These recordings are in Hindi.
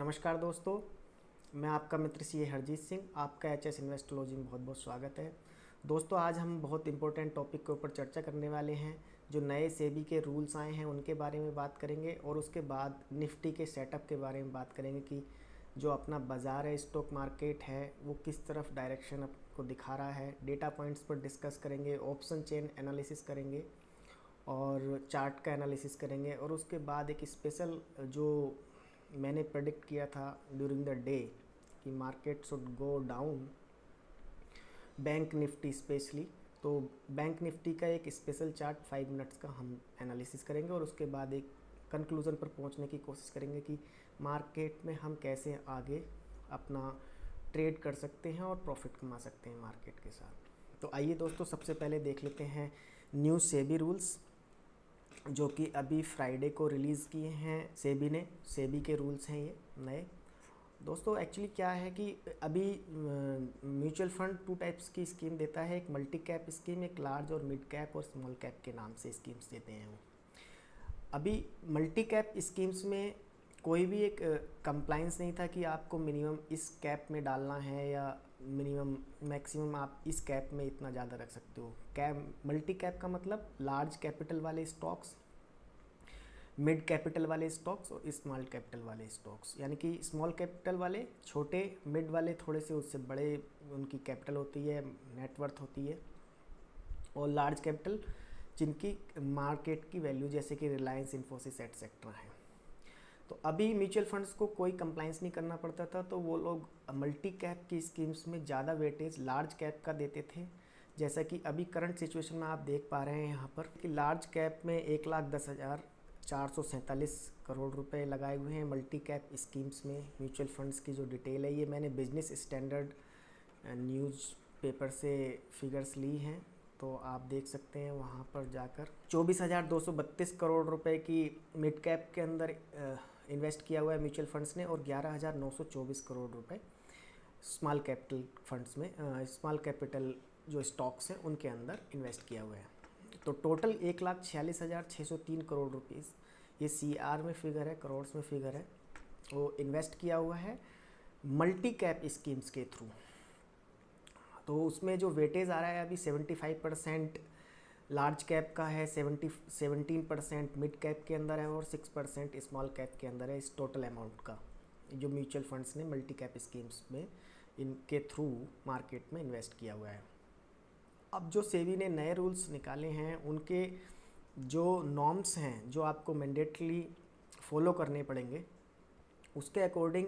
नमस्कार दोस्तों, मैं आपका मित्र सी हरजीत सिंह। आपका एचएस इन्वेस्टोलॉजी में बहुत बहुत स्वागत है। दोस्तों, आज हम बहुत इंपॉर्टेंट टॉपिक के ऊपर चर्चा करने वाले हैं। जो नए सेबी के रूल्स आए हैं उनके बारे में बात करेंगे और उसके बाद निफ्टी के सेटअप के बारे में बात करेंगे कि जो अपना बाज़ार है, स्टॉक मार्केट है, वो किस तरफ डायरेक्शन आपको दिखा रहा है। डेटा पॉइंट्स पर डिस्कस करेंगे, ऑप्शन चेन एनालिसिस करेंगे और चार्ट का एनालिसिस करेंगे। और उसके बाद एक स्पेशल जो मैंने प्रेडिक्ट किया था ड्यूरिंग द डे कि market should go down, bank Nifty specially, तो बैंक निफ्टी का एक स्पेशल चार्ट 5 मिनट्स का हम एनालिसिस करेंगे और उसके बाद एक कंक्लूज़न पर पहुंचने की कोशिश करेंगे कि मार्केट में हम कैसे आगे अपना ट्रेड कर सकते हैं और प्रॉफिट कमा सकते हैं मार्केट के साथ। तो आइए दोस्तों, सबसे पहले देख लेते हैं न्यू सेबी रूल्स जो कि अभी फ्राइडे को रिलीज़ किए हैं सेबी ने। सेबी के रूल्स हैं ये नए। दोस्तों एक्चुअली क्या है कि अभी म्यूचुअल फंड 2 टाइप्स की स्कीम देता है। एक मल्टी कैप स्कीम, एक लार्ज और मिड कैप और स्मॉल कैप के नाम से स्कीम्स देते हैं वो। अभी मल्टी कैप स्कीम्स में कोई भी एक कंप्लाइंस नहीं था कि आपको मिनिमम इस कैप में डालना है या मिनिमम मैक्सिमम आप इस कैप में इतना ज़्यादा रख सकते हो। मल्टी कैप का मतलब लार्ज कैपिटल वाले स्टॉक्स, मिड कैपिटल वाले स्टॉक्स और स्मॉल कैपिटल वाले स्टॉक्स। यानी कि स्मॉल कैपिटल वाले छोटे, मिड वाले थोड़े से उससे बड़े उनकी कैपिटल होती है, नेटवर्थ होती है, और लार्ज कैपिटल जिनकी मार्केट की वैल्यू जैसे कि रिलायंस, इन्फोसिस एटसेट्रा है। तो अभी म्यूचुअल फंड्स को कोई कंप्लाइंस नहीं करना पड़ता था, तो वो लोग मल्टी कैप की स्कीम्स में ज़्यादा वेटेज लार्ज कैप का देते थे। जैसा कि अभी करंट सिचुएशन में आप देख पा रहे हैं यहाँ पर कि लार्ज कैप में 1,10,447 करोड़ रुपए लगाए हुए हैं मल्टी कैप स्कीम्स में। म्यूचुअल फंड्स की जो डिटेल है ये मैंने बिजनेस स्टैंडर्ड न्यूज़ पेपर से फिगर्स ली हैं, तो आप देख सकते हैं वहाँ पर जाकर। 24,232 करोड़ रुपए की मिड कैप के अंदर इन्वेस्ट किया हुआ है म्यूचुअल फंड्स ने, और 11,924 करोड़ रुपए स्मॉल कैपिटल फंड्स में, स्मॉल कैपिटल जो स्टॉक्स हैं उनके अंदर इन्वेस्ट किया हुआ है। तो टोटल 1,46,603 करोड़ रुपीज़, ये CR में फिगर है, करोड्स में फिगर है, वो इन्वेस्ट किया हुआ है मल्टी कैप स्कीम्स के थ्रू। तो उसमें जो वेटेज आ रहा है अभी 75% लार्ज कैप का है, 17% मिड कैप के अंदर है और 6% स्मॉल कैप के अंदर है इस टोटल अमाउंट का, जो म्यूचुअल फंड्स ने मल्टी कैप स्कीम्स में इनके थ्रू मार्केट में इन्वेस्ट किया हुआ है। अब जो सेबी ने नए रूल्स निकाले हैं उनके जो नॉर्म्स हैं जो आपको मैंडेटली फॉलो करने पड़ेंगे, उसके अकॉर्डिंग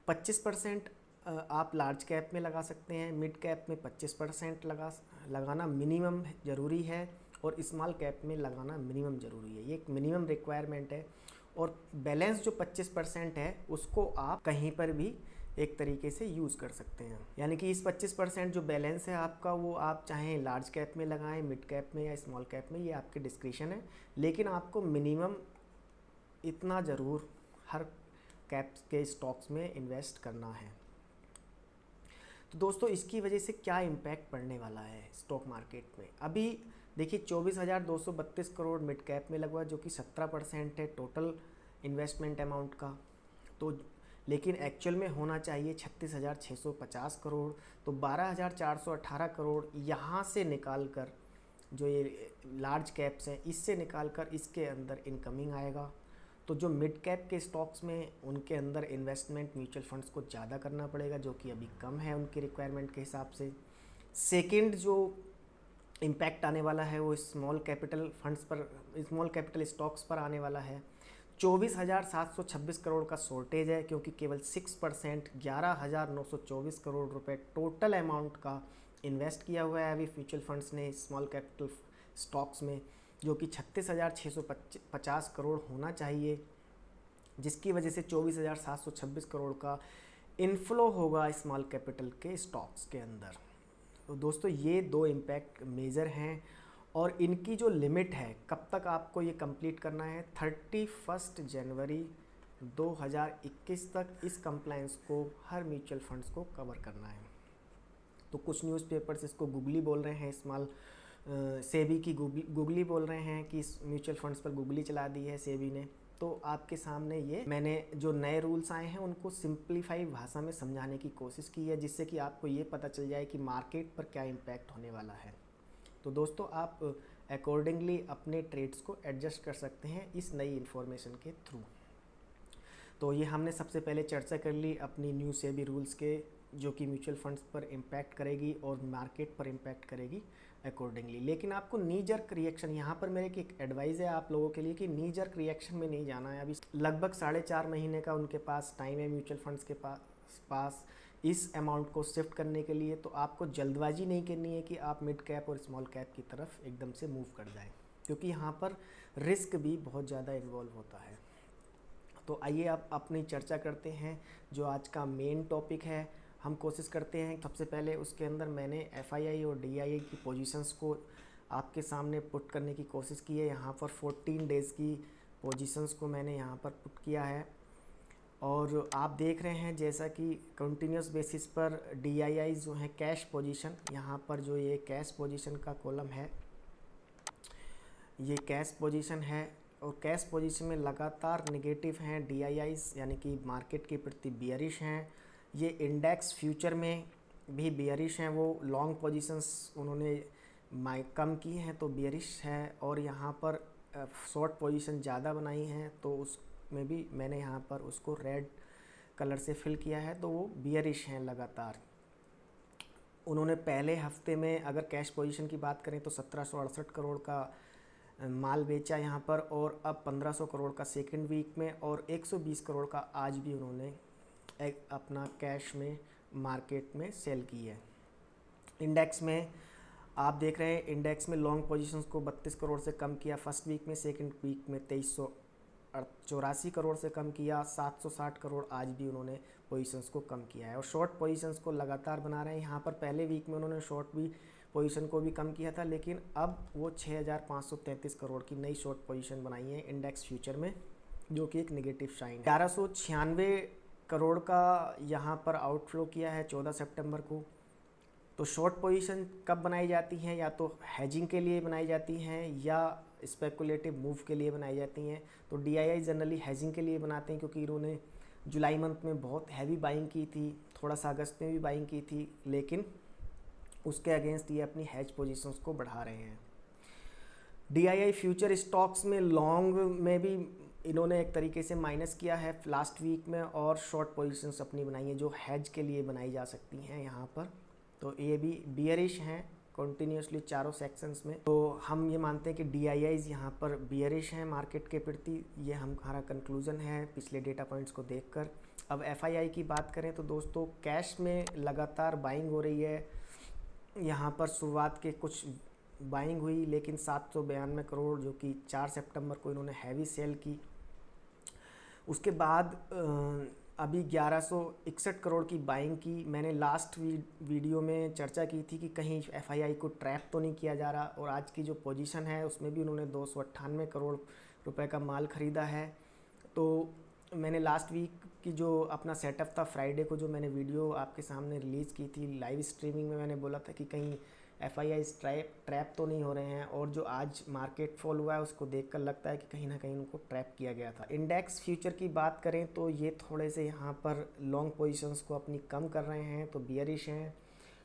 25% आप लार्ज कैप में लगा सकते हैं, मिड कैप में 25% लगाना मिनिमम ज़रूरी है, और स्मॉल कैप में लगाना मिनिमम ज़रूरी है। ये एक मिनिमम रिक्वायरमेंट है। और बैलेंस जो 25% है उसको आप कहीं पर भी एक तरीके से यूज़ कर सकते हैं। यानी कि इस 25% जो बैलेंस है आपका, वो आप चाहें लार्ज कैप में लगाएं, मिड कैप में या स्मॉल कैप में, ये आपके डिस्क्रिप्शन है। लेकिन आपको मिनिमम इतना ज़रूर हर कैप के स्टॉक्स में इन्वेस्ट करना है। तो दोस्तों इसकी वजह से क्या इम्पैक्ट पड़ने वाला है स्टॉक मार्केट में। अभी देखिए 24,232 करोड़ मिड कैप में लगवा, जो कि 17% है टोटल इन्वेस्टमेंट अमाउंट का। तो लेकिन एक्चुअल में होना चाहिए 36,650 करोड़। तो 12,418 करोड़ यहाँ से निकाल कर, जो ये लार्ज कैप्स हैं इससे निकाल कर इसके अंदर इनकमिंग आएगा। तो जो मिड कैप के स्टॉक्स में उनके अंदर इन्वेस्टमेंट म्यूचुअल फंड्स को ज़्यादा करना पड़ेगा, जो कि अभी कम है उनकी रिक्वायरमेंट के हिसाब से। सेकंड जो इम्पैक्ट आने वाला है वो स्मॉल कैपिटल फंड्स पर, स्मॉल कैपिटल स्टॉक्स पर आने वाला है। 24,726 करोड़ का शॉर्टेज है, क्योंकि केवल 6% 11,924 करोड़ रुपए टोटल अमाउंट का इन्वेस्ट किया हुआ है अभी म्यूचुअल फंड्स ने स्मॉल कैपिटल स्टॉक्स में, जो कि 36,650 करोड़ होना चाहिए, जिसकी वजह से 24,726 करोड़ का इनफ्लो होगा स्मॉल कैपिटल के स्टॉक्स के अंदर। तो दोस्तों ये दो इम्पैक्ट मेजर हैं, और इनकी जो लिमिट है कब तक आपको ये कंप्लीट करना है, 31 जनवरी 2021 तक इस कंप्लायंस को हर म्यूचुअल फंड्स को कवर करना है। तो कुछ न्यूज़पेपर्स इसको गूगली बोल रहे हैं, स्मॉल सेबी की गूगली बोल रहे हैं कि म्यूचुअल फंड्स पर गूगली चला दी है सेबी ने। तो आपके सामने ये मैंने जो नए रूल्स आए हैं उनको सिंप्लीफाई भाषा में समझाने की कोशिश की है, जिससे कि आपको ये पता चल जाए कि मार्केट पर क्या इम्पैक्ट होने वाला है। तो दोस्तों आप अकॉर्डिंगली अपने ट्रेड्स को एडजस्ट कर सकते हैं इस नई इन्फॉर्मेशन के थ्रू। तो ये हमने सबसे पहले चर्चा कर ली अपनी न्यू सेबी रूल्स के, जो कि म्यूचुअल फंड्स पर इम्पैक्ट करेगी और मार्केट पर इम्पैक्ट करेगी अकॉर्डिंगली। लेकिन आपको नी जर्क रिएक्शन, यहाँ पर मेरे की एक एडवाइस है आप लोगों के लिए कि नी जर्क रिएक्शन में नहीं जाना है। अभी लगभग 4.5 महीने का उनके पास टाइम है म्यूचुअल फंड्स के पास इस अमाउंट को शिफ्ट करने के लिए। तो आपको जल्दबाजी नहीं करनी है कि आप मिड कैप और स्मॉल कैप की तरफ एकदम से मूव कर जाएं, क्योंकि यहाँ पर रिस्क भी बहुत ज़्यादा इन्वॉल्व होता है। तो आइए आप अपनी चर्चा करते हैं जो आज का मेन टॉपिक है। हम कोशिश करते हैं सबसे पहले उसके अंदर मैंने एफआईआई और डीआईआई की पोजीशंस को आपके सामने पुट करने की कोशिश की है। यहाँ पर 14 डेज़ की पोजीशंस को मैंने यहाँ पर पुट किया है और आप देख रहे हैं जैसा कि कंटिन्यूस बेसिस पर डीआईआई जो है कैश पोजीशन, यहाँ पर जो ये कैश पोजीशन का कॉलम है ये कैश पोजीशन है और कैश पोजीशन में लगातार नेगेटिव हैं डीआईआईज, यानी कि मार्केट के प्रति बियरिश हैं। ये इंडेक्स फ्यूचर में भी बियरिश हैं, वो लॉन्ग पोजीशंस उन्होंने कम की हैं तो बियरिश है। और यहाँ पर शॉर्ट पोजीशन ज़्यादा बनाई हैं तो उसमें भी मैंने यहाँ पर उसको रेड कलर से फिल किया है, तो वो बियरिश हैं लगातार। उन्होंने पहले हफ्ते में अगर कैश पोजीशन की बात करें तो 1768 करोड़ का माल बेचा यहाँ पर, और अब 1500 करोड़ का सेकंड वीक में और 120 करोड़ का आज भी उन्होंने अपना कैश में मार्केट में सेल की है। इंडेक्स में आप देख रहे हैं इंडेक्स में लॉन्ग पोजीशंस को 32 करोड़ से कम किया फर्स्ट वीक में, सेकंड वीक में 2384 करोड़ से कम किया, 760 करोड़ आज भी उन्होंने पोजीशंस को कम किया है। और शॉर्ट पोजीशंस को लगातार बना रहे हैं। यहाँ पर पहले वीक में उन्होंने शॉर्ट भी पोजीशन को भी कम किया था, लेकिन अब वो 6533 करोड़ की नई शॉर्ट पोजीशन बनाई है इंडेक्स फ्यूचर में, जो कि एक नेगेटिव साइन है। 1196 करोड़ का यहाँ पर आउटफ्लो किया है 14 सितंबर को। तो शॉर्ट पोजीशन कब बनाई जाती हैं, या तो हेजिंग के लिए बनाई जाती हैं या स्पेकुलेटिव मूव के लिए बनाई जाती हैं। तो डीआईआई जनरली हेजिंग के लिए बनाते हैं, क्योंकि इन्होंने जुलाई मंथ में बहुत हैवी बाइंग की थी, थोड़ा सा अगस्त में भी बाइंग की थी, लेकिन उसके अगेंस्ट ये अपनी हेज पोजीशंस को बढ़ा रहे हैं। डीआईआई फ्यूचर स्टॉक्स में लॉन्ग में भी इन्होंने एक तरीके से माइनस किया है लास्ट वीक में, और शॉर्ट पोजीशंस अपनी बनाई है जो हेज के लिए बनाई जा सकती हैं यहाँ पर। तो ये भी बियरिश हैं कंटिन्यूसली चारों सेक्शंस में। तो हम ये मानते हैं कि डीआईआईज यहाँ पर बियरिश हैं मार्केट के प्रति, ये हमारा कंक्लूजन है पिछले डेटा पॉइंट्स को देखकर। अब एफआईआई की बात करें तो दोस्तों कैश में लगातार बाइंग हो रही है। यहाँ पर शुरुआत के कुछ बाइंग हुई, लेकिन 792 करोड़ जो कि 4 सितंबर को इन्होंने हैवी सेल की। उसके बाद अभी 1161 करोड़ की बाइंग की। मैंने लास्ट वीडियो में चर्चा की थी कि कहीं एफआईआई को ट्रैप तो नहीं किया जा रहा, और आज की जो पोजीशन है उसमें भी उन्होंने 298 करोड़ रुपए का माल ख़रीदा है। तो मैंने लास्ट वीक की जो अपना सेटअप था फ्राइडे को, जो मैंने वीडियो आपके सामने रिलीज़ की थी लाइव स्ट्रीमिंग में, मैंने बोला था कि कहीं एफआईआई ट्रैप तो नहीं हो रहे हैं। और जो आज मार्केट फॉल हुआ है उसको देखकर लगता है कि कहीं ना कहीं उनको ट्रैप किया गया था। इंडेक्स फ्यूचर की बात करें तो ये थोड़े से यहाँ पर लॉन्ग पोजीशंस को अपनी कम कर रहे हैं, तो बियरिश हैं।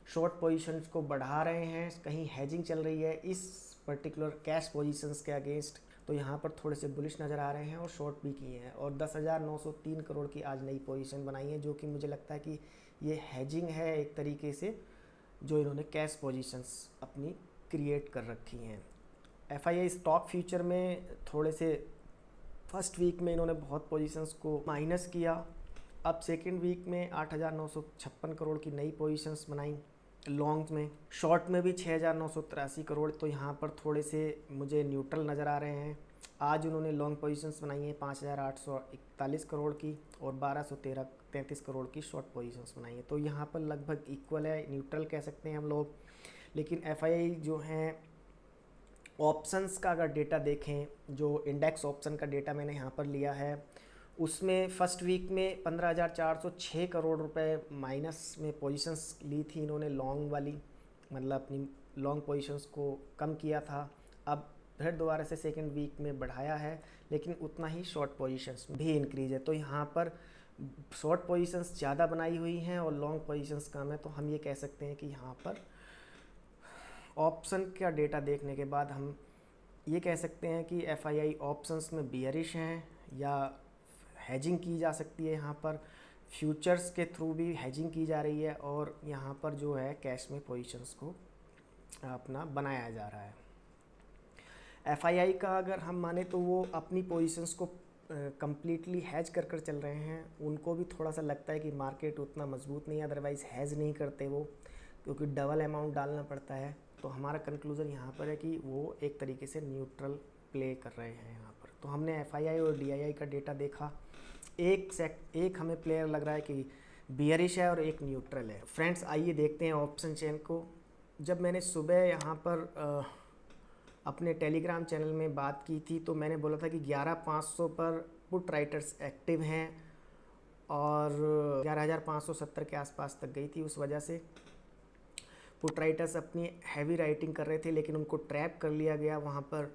शॉर्ट पोजीशंस को बढ़ा रहे हैं, कहीं हेजिंग चल रही है इस पर्टिकुलर कैश पोजीशंस के अगेंस्ट, तो यहाँ पर थोड़े से बुलिश नज़र आ रहे हैं और शॉर्ट भी किए हैं। और 10,903 करोड़ की आज नई पोजीशन बनाई है, जो कि मुझे लगता है कि ये हेजिंग है एक तरीके से, जो इन्होंने कैश पोजीशंस अपनी क्रिएट कर रखी हैं। एफआईआई स्टॉक फ्यूचर में थोड़े से फर्स्ट वीक में इन्होंने बहुत पोजीशंस को माइनस किया। अब सेकंड वीक में 8,956 करोड़ की नई पोजीशंस बनाई लॉन्ग में। शॉर्ट में भी 6,983 करोड़, तो यहाँ पर थोड़े से मुझे न्यूट्रल नज़र आ रहे हैं। आज उन्होंने लॉन्ग पोजीशंस बनाई हैं 5,841 करोड़ की, और 1,233 करोड़ की शॉर्ट पोजीशंस बनाई हैं। तो यहाँ पर लगभग इक्वल है, न्यूट्रल कह सकते हैं हम लोग। लेकिन एफआईआई जो हैं ऑप्शंस का अगर डेटा देखें, जो इंडेक्स ऑप्शन का डेटा मैंने यहाँ पर लिया है, उसमें फर्स्ट वीक में 15,406 करोड़ रुपए माइनस में पोजीशंस ली थी इन्होंने लॉन्ग वाली, मतलब अपनी लॉन्ग पोजीशंस को कम किया था। अब फिर दोबारा से सेकेंड वीक में बढ़ाया है, लेकिन उतना ही शॉर्ट पोजीशंस भी इंक्रीज है। तो यहाँ पर शॉर्ट पोजीशंस ज़्यादा बनाई हुई हैं और लॉन्ग पोजीशंस कम है। तो हम ये कह सकते हैं कि यहाँ पर ऑप्शन का डेटा देखने के बाद हम ये कह सकते हैं कि FII ऑप्शंस में बियरिश हैं या हेजिंग की जा सकती है। यहाँ पर फ्यूचर्स के थ्रू भी हेजिंग की जा रही है और यहाँ पर जो है कैश में पोजीशंस को अपना बनाया जा रहा है। FII का अगर हम माने तो वो अपनी पोजीशंस को कम्प्लीटली हैज कर कर चल रहे हैं। उनको भी थोड़ा सा लगता है कि मार्केट उतना मजबूत नहीं है, अदरवाइज़ हैज नहीं करते वो, क्योंकि डबल अमाउंट डालना पड़ता है। तो हमारा कंक्लूज़न यहाँ पर है कि वो एक तरीके से न्यूट्रल प्ले कर रहे हैं यहाँ पर। तो हमने FII और DII का डेटा देखा। एक हमें प्लेयर लग रहा है कि बियरिश है और एक न्यूट्रल है। फ्रेंड्स आइए देखते हैं ऑप्शन चेन को। जब मैंने सुबह यहाँ पर अपने टेलीग्राम चैनल में बात की थी तो मैंने बोला था कि 11,500 पर पुट राइटर्स एक्टिव हैं और 11,570 के आसपास तक गई थी। उस वजह से पुट राइटर्स अपनी हैवी राइटिंग कर रहे थे, लेकिन उनको ट्रैप कर लिया गया वहाँ पर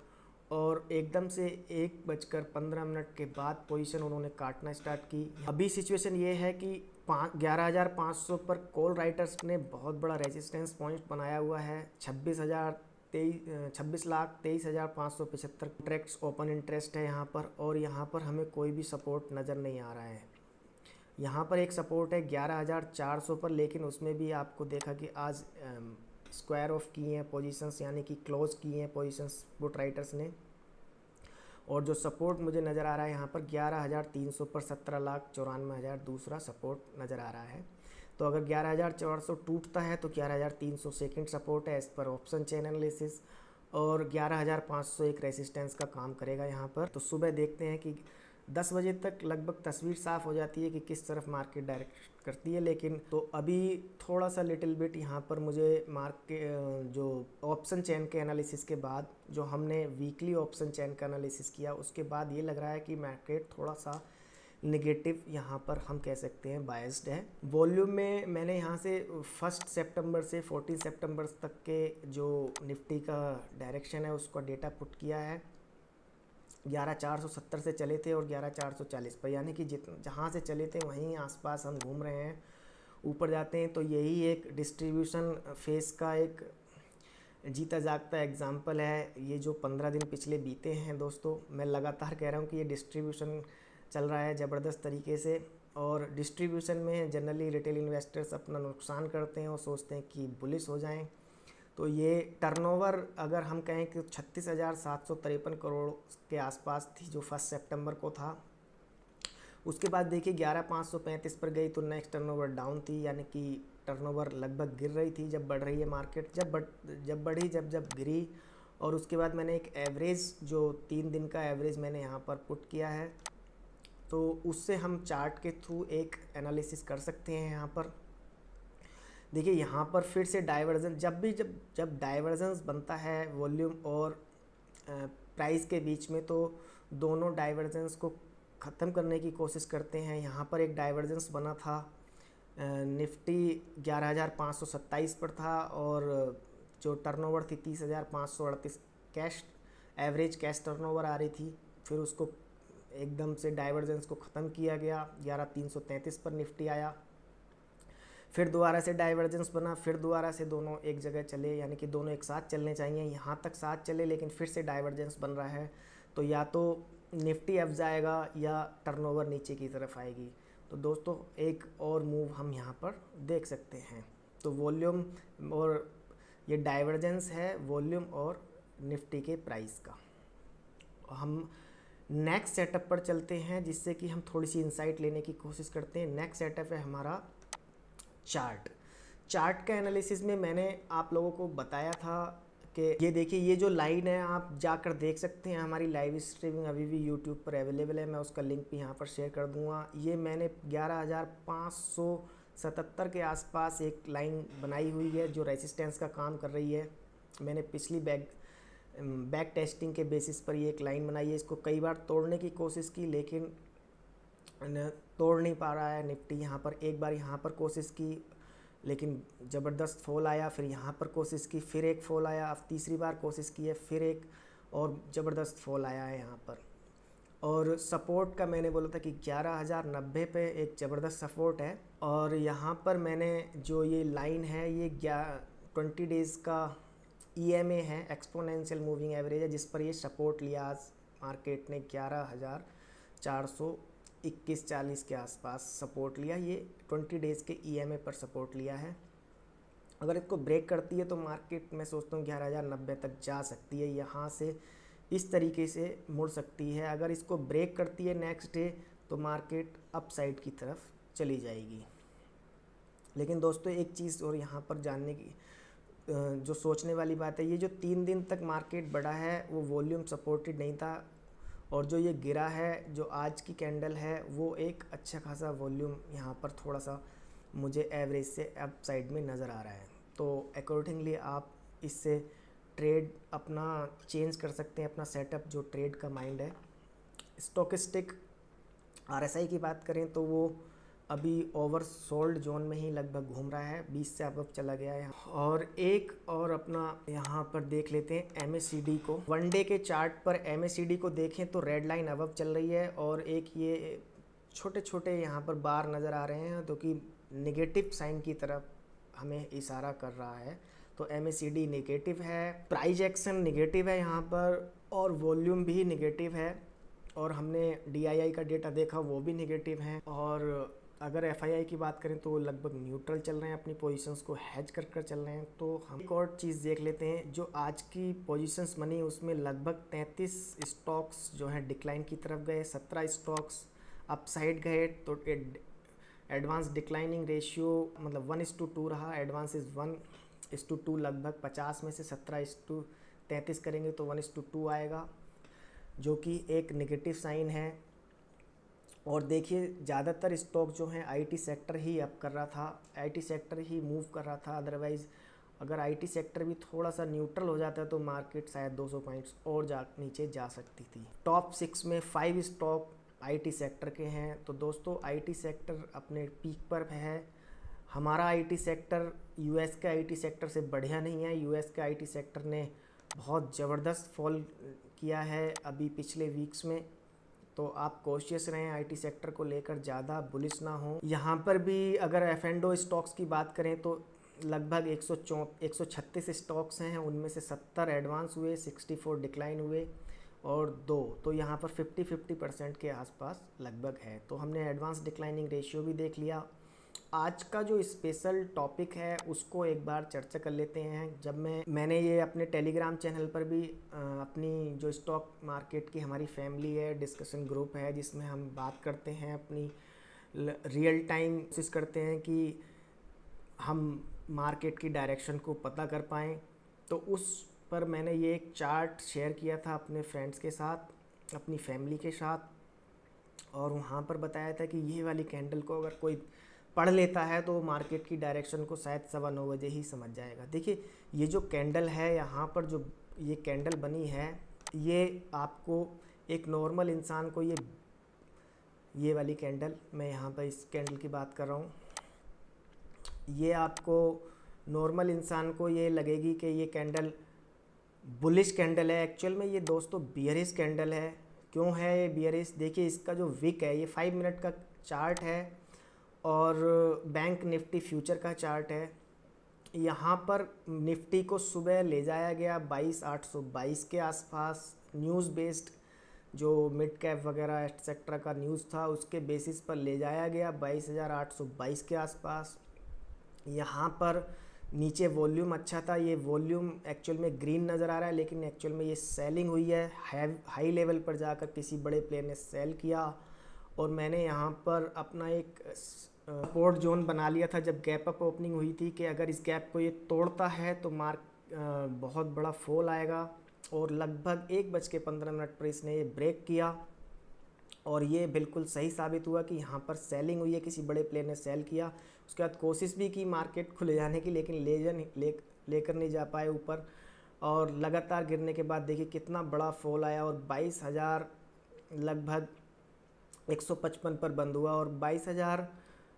और एकदम से 1:15 के बाद पोजीशन उन्होंने काटना स्टार्ट की। अभी सिचुएशन ये है कि 11,500 पर कॉल राइटर्स ने बहुत बड़ा रेजिस्टेंस पॉइंट बनाया हुआ है। 26,23,575 कॉन्ट्रैक्ट्स ओपन इंटरेस्ट है यहाँ पर, और यहाँ पर हमें कोई भी सपोर्ट नज़र नहीं आ रहा है। यहाँ पर एक सपोर्ट है 11,400 पर, लेकिन उसमें भी आपको देखा कि आज स्क्वायर ऑफ की हैं पोजीशंस, यानी कि क्लोज की हैं पोजीशंस पुट राइटर्स ने। और जो सपोर्ट मुझे नज़र आ रहा है यहाँ पर 11,300 पर 17,94,000 दूसरा सपोर्ट नज़र आ रहा है। तो अगर 11,400 टूटता है तो 11,300 सेकंड सपोर्ट है एज पर ऑप्शन चेन एनालिसिस, और 11,500 एक रेजिस्टेंस का काम करेगा यहाँ पर। तो सुबह देखते हैं कि 10 बजे तक लगभग तस्वीर साफ़ हो जाती है कि किस तरफ मार्केट डायरेक्ट करती है। लेकिन तो अभी थोड़ा सा लिटिल बिट यहाँ पर मुझे जो ऑप्शन चेन के एनालिसिस के बाद, जो हमने वीकली ऑप्शन चेन का एनालिसिस किया, उसके बाद ये लग रहा है कि मार्केट थोड़ा सा नेगेटिव यहाँ पर हम कह सकते हैं बायस्ड है। वॉल्यूम में मैंने यहाँ से 1 सितंबर से 14 सितंबर तक के जो निफ्टी का डायरेक्शन है उसका डेटा पुट किया है। 11,470 से चले थे और 11,440 पर, यानी कि जहाँ से चले थे वहीं आसपास हम घूम रहे हैं। ऊपर जाते हैं तो यही एक डिस्ट्रीब्यूशन फेस का एक जीता जागता एग्जाम्पल है। ये जो 15 दिन पिछले बीते हैं दोस्तों, मैं लगातार कह रहा हूँ कि ये डिस्ट्रीब्यूशन चल रहा है ज़बरदस्त तरीके से। और डिस्ट्रीब्यूशन में जनरली रिटेल इन्वेस्टर्स अपना नुकसान करते हैं और सोचते हैं कि बुलिश हो जाएं। तो ये टर्नओवर अगर हम कहें कि 36,753 करोड़ के आसपास थी जो 1 सितंबर को था। उसके बाद देखिए 11,535 पर गई तो नेक्स्ट टर्नओवर डाउन थी, यानी कि टर्नओवर लगभग गिर रही थी। जब बढ़ रही है मार्केट, जब बढ़ी, जब गिरी। और उसके बाद मैंने एक एवरेज, जो 3 दिन का एवरेज मैंने यहाँ पर पुट किया है, तो उससे हम चार्ट के थ्रू एक एनालिसिस कर सकते हैं। यहाँ पर देखिए, यहाँ पर फिर से डाइवर्जेंस, जब डाइवर्जेंस बनता है वॉल्यूम और प्राइस के बीच में, तो दोनों डाइवर्जेंस को ख़त्म करने की कोशिश करते हैं। यहाँ पर एक डाइवर्जेंस बना था, निफ्टी 11,527 पर था और जो टर्नओवर थी 30,538 कैश, एवरेज कैश टर्नओवर आ रही थी। फिर उसको एकदम से डाइवर्जेंस को ख़त्म किया गया, 11,333 पर निफ्टी आया। फिर दोबारा से डाइवर्जेंस बना, फिर दोबारा से दोनों एक जगह चले, यानी कि दोनों एक साथ चलने चाहिए, यहाँ तक साथ चले, लेकिन फिर से डाइवर्जेंस बन रहा है। तो या तो निफ्टी अप जाएगा या टर्नओवर नीचे की तरफ आएगी। तो दोस्तों एक और मूव हम यहाँ पर देख सकते हैं। तो वॉल्यूम और ये डाइवर्जेंस है वॉल्यूम और निफ्टी के प्राइस का। हम नेक्स्ट सेटअप पर चलते हैं, जिससे कि हम थोड़ी सी इंसाइट लेने की कोशिश करते हैं। नेक्स्ट सेटअप है हमारा चार्ट का एनालिसिस में मैंने आप लोगों को बताया था कि ये देखिए, ये जो लाइन है आप जाकर देख सकते हैं। हमारी लाइव स्ट्रीमिंग अभी भी यूट्यूब पर अवेलेबल है, मैं उसका लिंक भी यहाँ पर शेयर कर दूँगा। ये मैंने 11,577 के आसपास एक लाइन बनाई हुई है जो रेजिस्टेंस का काम कर रही है। मैंने पिछली बैक टेस्टिंग के बेसिस पर ये एक लाइन बनाई है। इसको कई बार तोड़ने की कोशिश की, लेकिन तोड़ नहीं पा रहा है निफ्टी। यहाँ पर एक बार यहाँ पर कोशिश की, लेकिन ज़बरदस्त फॉल आया। फिर यहाँ पर कोशिश की, फिर एक फॉल आया। अब तीसरी बार कोशिश की है, फिर एक और ज़बरदस्त फॉल आया है यहाँ पर। और सपोर्ट का मैंने बोला था कि 11,090 पे एक ज़बरदस्त सपोर्ट है। और यहाँ पर मैंने जो ये लाइन है ये 20 डेज़ का EMA है, एक्सपोनेंशियल मूविंग एवरेज है, जिस पर ये सपोर्ट लिया आज मार्केट ने 11,421.40 के आसपास सपोर्ट लिया। ये 20 डेज़ के EMA पर सपोर्ट लिया है। अगर इसको ब्रेक करती है तो मार्केट मैं सोचता हूँ 11,090 तक जा सकती है, यहाँ से इस तरीके से मुड़ सकती है। अगर इसको ब्रेक करती है नेक्स्ट डे तो मार्केट अप साइड की तरफ चली जाएगी। लेकिन दोस्तों एक चीज़ और यहाँ पर जानने की जो सोचने वाली बात है, ये जो 3 दिन तक मार्केट बढ़ा है वो वॉल्यूम सपोर्टेड नहीं था, और जो ये गिरा है जो आज की कैंडल है वो एक अच्छा खासा वॉल्यूम यहाँ पर थोड़ा सा मुझे एवरेज से अप साइड में नज़र आ रहा है। तो अकॉर्डिंगली आप इससे ट्रेड अपना चेंज कर सकते हैं, अपना सेटअप जो ट्रेड का माइंड है। स्टोकेस्टिक RSI की बात करें तो वो अभी ओवरसोल्ड जोन में ही लगभग घूम रहा है, 20 से अबव चला गया है। और एक और अपना यहाँ पर देख लेते हैं MACD को। 1 डे के चार्ट पर MACD को देखें तो रेड लाइन अबव चल रही है, और एक ये छोटे छोटे यहाँ पर बार नज़र आ रहे हैं जो कि नेगेटिव साइन की तरफ हमें इशारा कर रहा है। तो MACD नेगेटिव है, प्राइस एक्शन नेगेटिव है यहाँ पर, और वॉल्यूम भी नेगेटिव है। और हमने DII का डेटा देखा वो भी नेगेटिव है। और अगर FII की बात करें तो लगभग न्यूट्रल चल रहे हैं, अपनी पोजीशंस को हैज कर कर चल रहे हैं। तो हम एक और चीज़ देख लेते हैं, जो आज की पोजीशंस बनी उसमें लगभग 33 स्टॉक्स जो हैं डिक्लाइन की तरफ गए, 17 स्टॉक्स अपसाइड गए। तो एडवांस डिक्लाइनिंग रेशियो मतलब 1:2 रहा, एडवांस इज़ 1:2, लगभग 50 में से 17:33 करेंगे तो 1:2 आएगा, जो कि एक नेगेटिव साइन है। और देखिए ज़्यादातर स्टॉक जो हैं IT सेक्टर ही अप कर रहा था, IT सेक्टर ही मूव कर रहा था। अदरवाइज़ अगर IT सेक्टर भी थोड़ा सा न्यूट्रल हो जाता है तो मार्केट शायद 200 पॉइंट्स और नीचे जा सकती थी। टॉप 6 में 5 स्टॉक IT सेक्टर के हैं। तो दोस्तों IT सेक्टर अपने पीक पर है। हमारा IT सेक्टर US के IT सेक्टर से बढ़िया नहीं है। US के IT सेक्टर ने बहुत ज़बरदस्त फॉल किया है अभी पिछले वीक्स में। तो आप कॉशियस रहें, IT सेक्टर को लेकर ज़्यादा बुलिश ना हो। यहाँ पर भी अगर F&O स्टॉक्स की बात करें तो लगभग 136 स्टॉक्स हैं, उनमें से 70 एडवांस हुए, 64 डिक्लाइन हुए और 2, तो यहाँ पर 50% के आसपास लगभग है। तो हमने एडवांस डिक्लाइनिंग रेशियो भी देख लिया। आज का जो स्पेशल टॉपिक है उसको एक बार चर्चा कर लेते हैं। जब मैंने ये अपने टेलीग्राम चैनल पर भी अपनी जो स्टॉक मार्केट की हमारी फैमिली है, डिस्कशन ग्रुप है, जिसमें हम बात करते हैं, अपनी रियल टाइम कोशिश करते हैं कि हम मार्केट की डायरेक्शन को पता कर पाएँ। तो उस पर मैंने ये एक चार्ट शेयर किया था अपने फ्रेंड्स के साथ, अपनी फैमिली के साथ, और वहाँ पर बताया था कि ये वाली कैंडल को अगर कोई पढ़ लेता है तो मार्केट की डायरेक्शन को शायद 9:15 बजे ही समझ जाएगा। देखिए ये जो कैंडल है, यहाँ पर जो ये कैंडल बनी है, ये आपको एक नॉर्मल इंसान को ये वाली कैंडल, मैं यहाँ पर इस कैंडल की बात कर रहा हूँ, ये आपको नॉर्मल इंसान को ये लगेगी कि ये कैंडल बुलिश कैंडल है। एक्चुअल में ये दोस्तों बियरिश कैंडल है। क्यों है ये बियरिश? देखिए इसका जो विक है, ये 5 मिनट का चार्ट है और बैंक निफ्टी फ्यूचर का चार्ट है। यहाँ पर निफ्टी को सुबह ले जाया गया 22,822 के आसपास। न्यूज़ बेस्ड जो मिड कैप वगैरह एक्सेट्रा का न्यूज़ था उसके बेसिस पर ले जाया गया 22,822 के आसपास। यहाँ पर नीचे वॉल्यूम अच्छा था, ये वॉल्यूम एक्चुअल में ग्रीन नज़र आ रहा है, लेकिन एक्चुअल में ये सेलिंग हुई है। हाई लेवल पर जाकर किसी बड़े प्लेयर ने सेल किया और मैंने यहाँ पर अपना एक सपोर्ट जोन बना लिया था जब गैप अप ओपनिंग हुई थी कि अगर इस गैप को ये तोड़ता है तो बहुत बड़ा फॉल आएगा। और लगभग 1:15 पर इसने ये ब्रेक किया और ये बिल्कुल सही साबित हुआ कि यहाँ पर सेलिंग हुई है, किसी बड़े प्लेयर ने सेल किया। उसके बाद कोशिश भी की मार्केट खुले जाने की, लेकिन लेकर नहीं जा पाए ऊपर, और लगातार गिरने के बाद देखिए कितना बड़ा फॉल आया और 22,000 लगभग 155 पर बंद हुआ और 22,000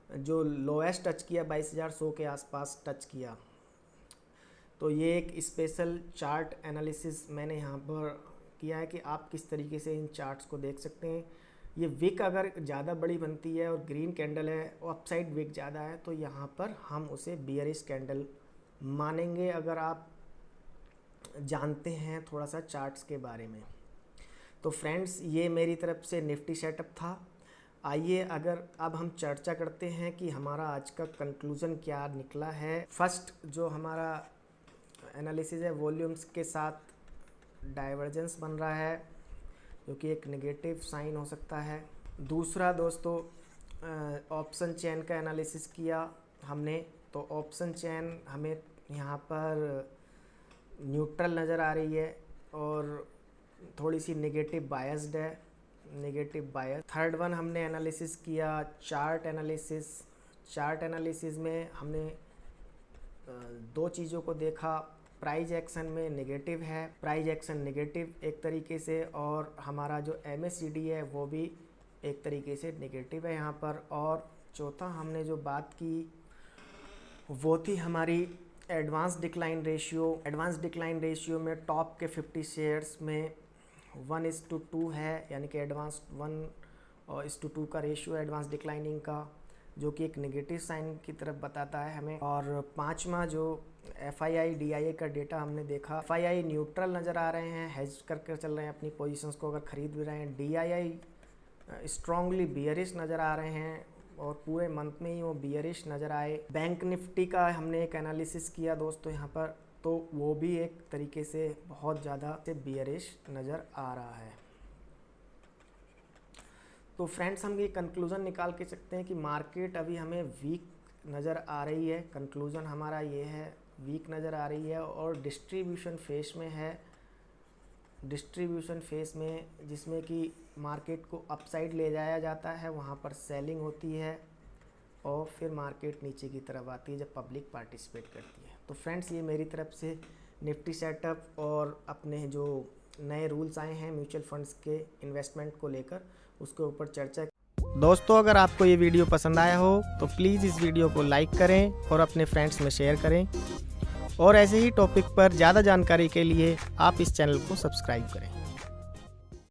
जो लोएस्ट टच किया 22,100 के आसपास टच किया। तो ये एक स्पेशल चार्ट एनालिसिस मैंने यहाँ पर किया है कि आप किस तरीके से इन चार्ट्स को देख सकते हैं। ये विक अगर ज़्यादा बड़ी बनती है और ग्रीन कैंडल है और अपसाइड विक ज़्यादा है तो यहाँ पर हम उसे बियरिश कैंडल मानेंगे, अगर आप जानते हैं थोड़ा सा चार्ट्स के बारे में। तो फ्रेंड्स, ये मेरी तरफ से निफ्टी सेटअप था। आइए अगर अब हम चर्चा करते हैं कि हमारा आज का कंक्लूज़न क्या निकला है। फर्स्ट जो हमारा एनालिसिस है, वॉल्यूम्स के साथ डाइवर्जेंस बन रहा है जो कि एक नेगेटिव साइन हो सकता है। दूसरा दोस्तों, ऑप्शन चेन का एनालिसिस किया हमने, तो ऑप्शन चेन हमें यहाँ पर न्यूट्रल नज़र आ रही है और थोड़ी सी नेगेटिव बायस्ड है, नेगेटिव बायस। थर्ड वन हमने एनालिसिस किया चार्ट एनालिसिस। चार्ट एनालिसिस में हमने दो चीज़ों को देखा। प्राइस एक्शन में नेगेटिव है, प्राइस एक्शन नेगेटिव एक तरीके से, और हमारा जो MACD है वो भी एक तरीके से नेगेटिव है यहाँ पर। और चौथा हमने जो बात की वो थी हमारी advance decline ratio. Advance decline ratio में टॉप के 50 शेयर्स में 1:2 है, यानी कि एडवांस 1:2 का रेशियो है एडवांस डिक्लाइनिंग का, जो कि एक नेगेटिव साइन की तरफ बताता है हमें। और पांचवा जो FII DIA का डेटा हमने देखा, FII न्यूट्रल नज़र आ रहे हैं, हेज करके चल रहे हैं अपनी पोजीशंस को अगर ख़रीद भी रहे हैं। DII स्ट्रांगली बियरिश नज़र आ रहे हैं और पूरे मंथ में ही वो बियरिश नज़र आए। बैंक निफ्टी का हमने एक एनालिसिस किया दोस्तों यहाँ पर, तो वो भी एक तरीके से बहुत ज़्यादा से बियरिश नज़र आ रहा है। तो फ्रेंड्स, हम ये कंक्लूज़न निकाल के सकते हैं कि मार्केट अभी हमें वीक नज़र आ रही है। कंक्लूज़न हमारा ये है, वीक नज़र आ रही है और डिस्ट्रीब्यूशन फेस में है। डिस्ट्रीब्यूशन फेस में जिसमें कि मार्केट को अपसाइड ले जाया जाता है, वहाँ पर सेलिंग होती है और फिर मार्केट नीचे की तरफ आती है जब पब्लिक पार्टिसिपेट करती है। तो फ्रेंड्स, ये मेरी तरफ से निफ्टी सेटअप और अपने जो नए रूल्स आए हैं म्यूचुअल फंड्स के इन्वेस्टमेंट को लेकर, उसके ऊपर चर्चा। दोस्तों, अगर आपको ये वीडियो पसंद आया हो तो प्लीज़ इस वीडियो को लाइक करें और अपने फ्रेंड्स में शेयर करें, और ऐसे ही टॉपिक पर ज़्यादा जानकारी के लिए आप इस चैनल को सब्सक्राइब करें।